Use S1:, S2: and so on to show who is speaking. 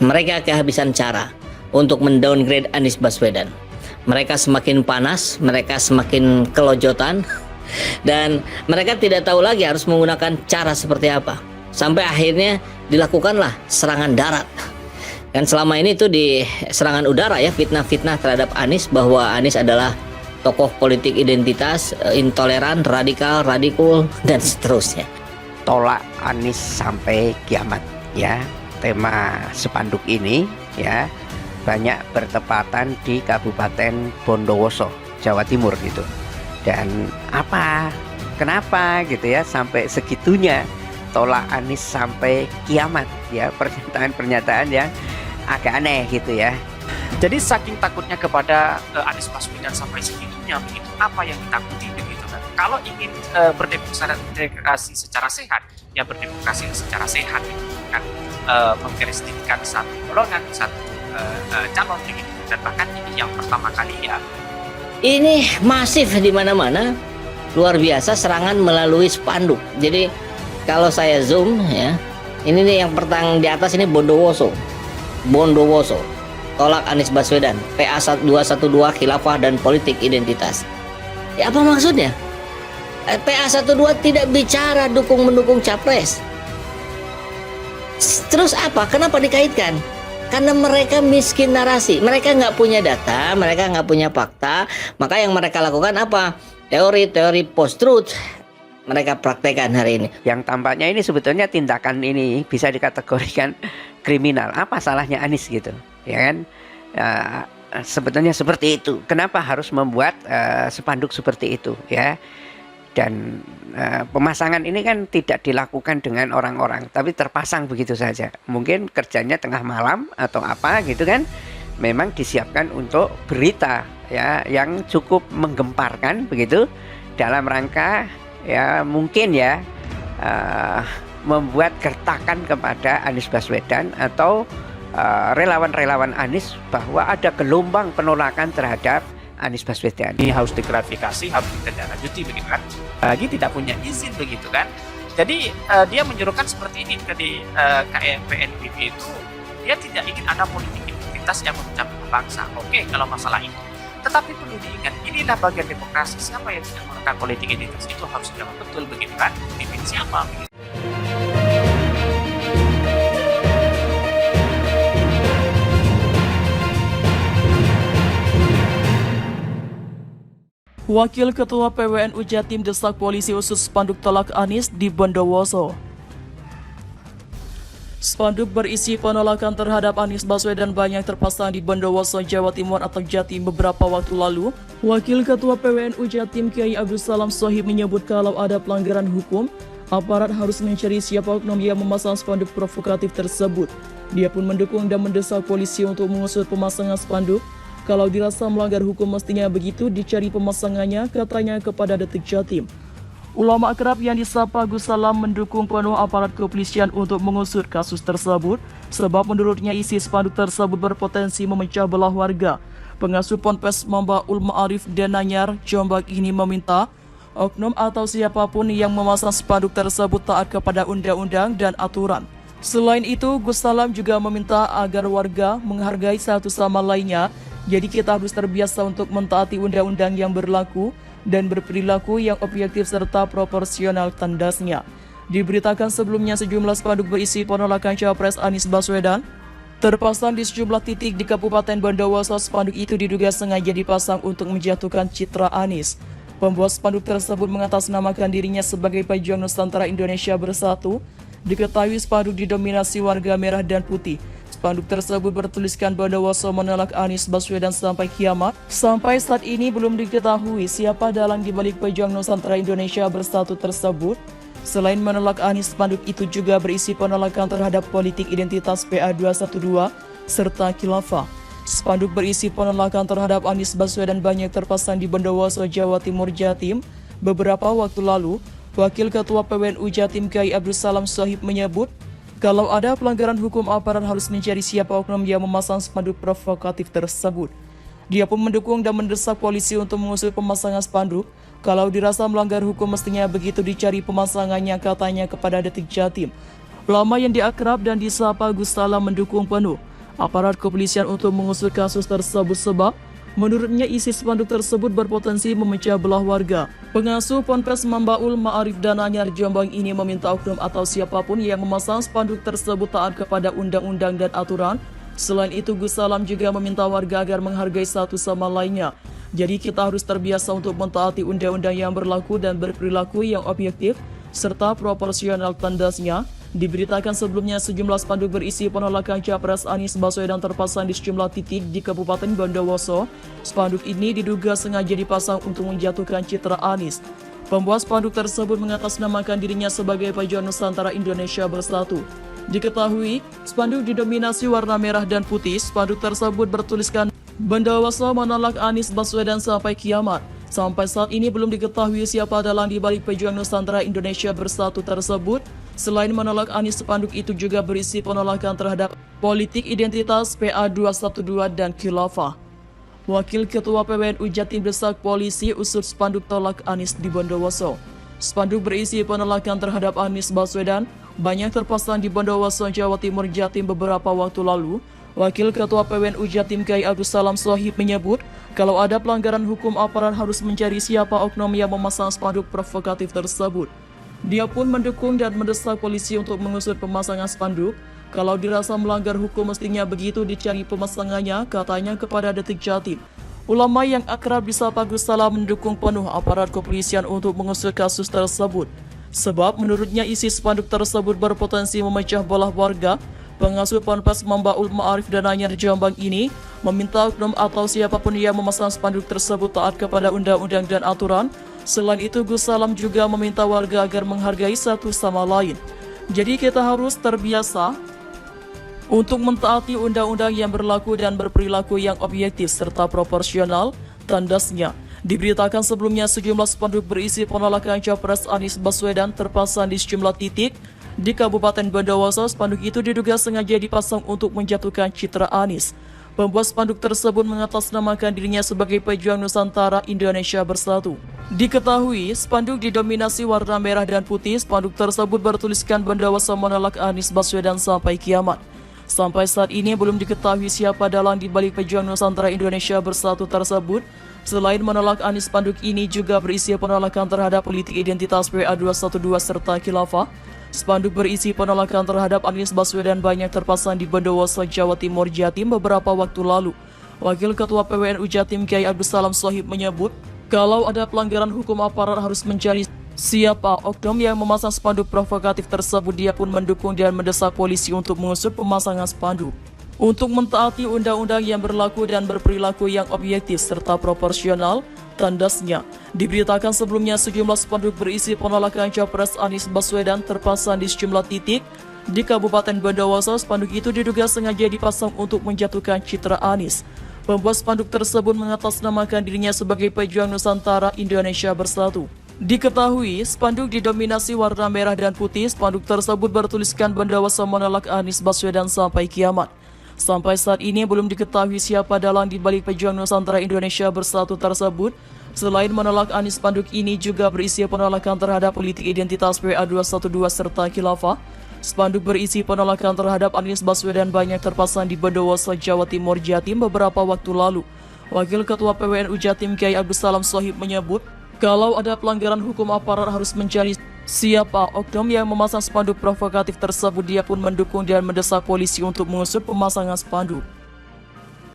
S1: mereka kehabisan cara untuk mendowngrade Anies Baswedan. Mereka semakin panas, mereka semakin kelojotan, dan mereka tidak tahu lagi harus menggunakan cara seperti apa. Sampai akhirnya dilakukanlah serangan darat. Dan selama ini itu di serangan udara ya, fitnah-fitnah terhadap Anies bahwa Anies adalah tokoh politik identitas, intoleran, radikal, radikul, dan seterusnya.
S2: Tolak Anies sampai kiamat ya, tema spanduk ini ya banyak bertepatan di Kabupaten Bondowoso, Jawa Timur gitu. Dan kenapa gitu ya sampai segitunya tolak Anies sampai kiamat ya, pernyataan yang agak aneh gitu ya.
S3: Jadi saking takutnya kepada Anies Baswedan sampai segitunya begitu, apa yang ditakuti begitu kan? Kalau ingin berdemokrasi secara sehat, ya berdemokrasi secara sehat gitu kan, mengkaristikkan satu golongan, satu calon begitu. Dan bahkan ini yang pertama kali ya.
S1: Ini masif di mana-mana, luar biasa serangan melalui spanduk. Jadi kalau saya zoom ya, ini nih yang pertang di atas ini Bondowoso, tolak Anies Baswedan, PA 212 Khilafah dan Politik Identitas. Ya apa maksudnya? PA 12 tidak bicara mendukung capres. Terus apa? Kenapa dikaitkan? Karena mereka miskin narasi, mereka nggak punya data, mereka nggak punya fakta, maka yang mereka lakukan apa? Teori-teori post-truth mereka praktekkan hari ini.
S2: Yang tampaknya ini sebetulnya tindakan ini bisa dikategorikan kriminal. Apa salahnya Anies gitu, ya kan? Sebetulnya seperti itu. Kenapa harus membuat spanduk seperti itu, ya? Dan pemasangan ini kan tidak dilakukan dengan orang-orang, tapi terpasang begitu saja. Mungkin kerjanya tengah malam atau apa gitu kan. Memang disiapkan untuk berita ya yang cukup menggemparkan begitu, dalam rangka ya mungkin ya membuat gertakan kepada Anies Baswedan atau relawan-relawan Anies bahwa ada gelombang penolakan terhadap Anies Baswedan.
S3: Ini harus diklarifikasi, harus ditindaklanjuti begitu kan. Lagi tidak punya izin begitu kan. Jadi dia menyuruhkan seperti ini ke di KMPNBB itu, dia tidak ingin ada politik identitas yang memecah bangsa. Oke, kalau masalah itu. Tetapi perlu diingat, inilah bagian demokrasi. Siapa yang tidak melakukan politik identitas itu harus jawab betul begitu kan. Pimpin siapa begitu.
S4: Wakil Ketua PWNU Jatim desak polisi usus spanduk tolak Anies di Bondowoso. Spanduk berisi penolakan terhadap Anies Baswedan banyak terpasang di Bondowoso, Jawa Timur atau Jatim beberapa waktu lalu. Wakil Ketua PWNU Jatim Kiai Abdul Salam Shohib menyebut kalau ada pelanggaran hukum, aparat harus mencari siapa oknum yang memasang spanduk provokatif tersebut. Dia pun mendukung dan mendesak polisi untuk mengusut pemasangan spanduk. Kalau dirasa melanggar hukum mestinya begitu dicari pemasangannya, katanya kepada Detik Jatim. Ulama akrab yang disapa Gus Salam mendukung penuh aparat kepolisian untuk mengusut kasus tersebut, sebab menurutnya isi spanduk tersebut berpotensi memecah belah warga. Pengasuh Ponpes Mambaul Ma'arif Denanyar, Jombang ini meminta oknum atau siapapun yang memasang spanduk tersebut taat kepada undang-undang dan aturan. Selain itu, Gus Salam juga meminta agar warga menghargai satu sama lainnya. Jadi kita harus terbiasa untuk mentaati undang-undang yang berlaku dan berperilaku yang objektif serta proporsional, tandasnya. Diberitakan sebelumnya sejumlah spanduk berisi penolakan Capres Anies Baswedan terpasang di sejumlah titik di Kabupaten Bondowoso. Spanduk itu diduga sengaja dipasang untuk menjatuhkan citra Anies. Pembuat spanduk tersebut mengatasnamakan dirinya sebagai pejuang Nusantara Indonesia Bersatu. Diketahui spanduk didominasi warga merah dan putih. Spanduk tersebut bertuliskan Bondowoso menolak Anies Baswedan sampai kiamat. Sampai saat ini belum diketahui siapa dalang dibalik pejuang Nusantara Indonesia Bersatu tersebut. Selain menolak Anies, spanduk itu juga berisi penolakan terhadap politik identitas PA 212 serta khilafah. Spanduk berisi penolakan terhadap Anies Baswedan banyak terpasang di Bondowoso, Jawa Timur, Jatim. Beberapa waktu lalu, Wakil Ketua PWNU Jatim Kiai Abdul Salam Shohib menyebut, kalau ada pelanggaran hukum, aparat harus mencari siapa oknum yang memasang spanduk provokatif tersebut. Dia pun mendukung dan mendesak polisi untuk mengusut pemasangan spanduk. Kalau dirasa melanggar hukum mestinya begitu dicari pemasangannya, katanya kepada Detik Jatim. Ulama yang diakrab dan disapa Gus Salam mendukung penuh aparat kepolisian untuk mengusut kasus tersebut sebab menurutnya isi spanduk tersebut berpotensi memecah belah warga. Pengasuh Ponpes Mambaul Ma'arif dan Anyar Jombang ini meminta oknum atau siapapun yang memasang spanduk tersebut taat kepada undang-undang dan aturan. Selain itu, Gus Salam juga meminta warga agar menghargai satu sama lainnya. Jadi kita harus terbiasa untuk mentaati undang-undang yang berlaku dan berperilaku yang objektif serta proporsional, tandasnya. Diberitakan sebelumnya sejumlah spanduk berisi penolakan Capres Anies Baswedan terpasang di sejumlah titik di Kabupaten Bondowoso. Spanduk ini diduga sengaja dipasang untuk menjatuhkan citra Anies. Pembuat spanduk tersebut mengatasnamakan dirinya sebagai Pejuang Nusantara Indonesia Bersatu. Diketahui, spanduk didominasi warna merah dan putih. Spanduk tersebut bertuliskan Bondowoso menolak Anies Baswedan sampai kiamat. Sampai saat ini belum diketahui siapa dalang di balik Pejuang Nusantara Indonesia Bersatu tersebut. Selain menolak Anies, spanduk itu juga berisi penolakan terhadap politik identitas PA212 dan khilafah. Wakil Ketua PWNU Jatim desak polisi usut spanduk tolak Anies di Bondowoso. Spanduk berisi penolakan terhadap Anies Baswedan banyak terpasang di Bondowoso, Jawa Timur, Jatim beberapa waktu lalu. Wakil Ketua PWNU Jatim Kiai Abdus Salam Shohib menyebut kalau ada pelanggaran hukum, aparat harus mencari siapa oknum yang memasang spanduk provokatif tersebut. Dia pun mendukung dan mendesak polisi untuk mengusut pemasangan spanduk. Kalau dirasa melanggar hukum mestinya begitu dicari pemasangannya, katanya kepada Detik Jatim. Ulama yang akrab disapa Gus Salam mendukung penuh aparat kepolisian untuk mengusut kasus tersebut. Sebab menurutnya isi spanduk tersebut berpotensi memecah belah warga. Pengasuh Ponpes Mambaul Ma'arif dan Anyar Jombang ini meminta oknum atau siapapun yang memasang spanduk tersebut taat kepada undang-undang dan aturan. Selain itu, Gus Salam juga meminta warga agar menghargai satu sama lain. Jadi kita harus terbiasa untuk mentaati undang-undang yang berlaku dan berperilaku yang objektif serta proporsional, tandasnya. Diberitakan sebelumnya sejumlah spanduk berisi penolakan Capres Anies Baswedan terpasang di sejumlah titik di Kabupaten Bondowoso. Spanduk itu diduga sengaja dipasang untuk menjatuhkan citra Anies. Pembuat spanduk tersebut mengatasnamakan dirinya sebagai Pejuang Nusantara Indonesia Bersatu. Diketahui, spanduk didominasi warna merah dan putih. Spanduk tersebut bertuliskan Bondowoso menolak Anies Baswedan sampai kiamat. Sampai saat ini belum diketahui siapa dalang di balik Pejuang Nusantara Indonesia Bersatu tersebut. Selain menolak Anies, spanduk ini juga berisi penolakan terhadap politik identitas PA212 serta khilafah. Spanduk berisi penolakan terhadap Anies Baswedan banyak terpasang di Bondowoso, Jawa Timur, Jatim beberapa waktu lalu. Wakil Ketua PWNU Jatim Kiai Abdus Salam Shohib menyebut, kalau ada pelanggaran hukum, aparat harus mencari siapa oknum yang memasang spanduk provokatif tersebut. Dia pun mendukung dan mendesak polisi untuk mengusut pemasangan spanduk. Untuk mentaati undang-undang yang berlaku dan berperilaku yang objektif serta proporsional, tandasnya. Diberitakan sebelumnya sejumlah spanduk berisi penolakan Capres Anies Baswedan terpasang di sejumlah titik di Kabupaten Bondowoso. Spanduk itu diduga sengaja dipasang untuk menjatuhkan citra Anies. Pembuat spanduk tersebut mengatasnamakan dirinya sebagai Pejuang Nusantara Indonesia Bersatu. Diketahui, spanduk didominasi warna merah dan putih. Spanduk tersebut bertuliskan Bondowoso menolak Anies Baswedan sampai kiamat. Sampai saat ini belum diketahui siapa dalang di balik Pejuang Nusantara Indonesia Bersatu tersebut. Selain menolak Anies, spanduk ini juga berisi penolakan terhadap politik identitas PA212 serta khilafah. Spanduk berisi penolakan terhadap Anies Baswedan banyak terpasang di Bondowoso, Jawa Timur, Jatim beberapa waktu lalu. Wakil Ketua PWNU Jatim Kiai Abdus Salam Shohib menyebut, kalau ada pelanggaran hukum, aparat harus mencari siapa oknum yang memasang spanduk provokatif tersebut. Dia pun mendukung dan mendesak polisi untuk mengusut pemasangan spanduk.